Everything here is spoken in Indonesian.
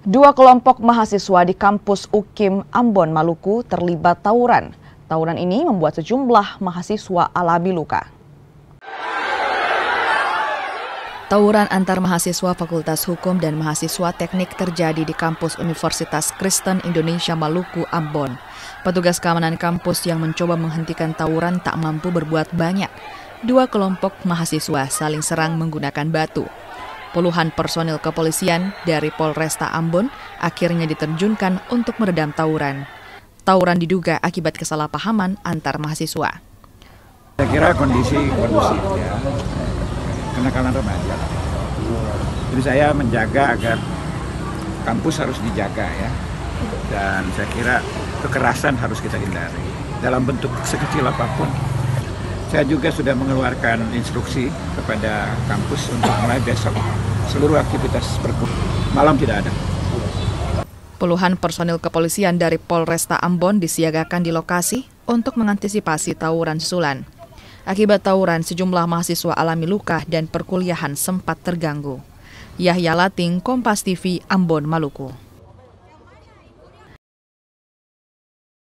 Dua kelompok mahasiswa di kampus UKIM Ambon, Maluku terlibat tawuran. Tawuran ini membuat sejumlah mahasiswa alami luka. Tawuran antar mahasiswa Fakultas Hukum dan mahasiswa teknik terjadi di kampus Universitas Kristen Indonesia Maluku, Ambon. Petugas keamanan kampus yang mencoba menghentikan tawuran tak mampu berbuat banyak. Dua kelompok mahasiswa saling serang menggunakan batu. Puluhan personil kepolisian dari Polresta Ambon akhirnya diterjunkan untuk meredam tawuran. Tawuran diduga akibat kesalahpahaman antar mahasiswa. Saya kira kondisi kondusif ya, kenakalan remaja. Jadi saya menjaga agar kampus harus dijaga ya, dan saya kira kekerasan harus kita hindari dalam bentuk sekecil apapun. Saya juga sudah mengeluarkan instruksi kepada kampus untuk mulai besok seluruh aktivitas malam tidak ada. Puluhan personil kepolisian dari Polresta Ambon disiagakan di lokasi untuk mengantisipasi tawuran susulan. Akibat tawuran, sejumlah mahasiswa alami luka dan perkuliahan sempat terganggu. Yahya Lating, Kompas TV, Ambon, Maluku.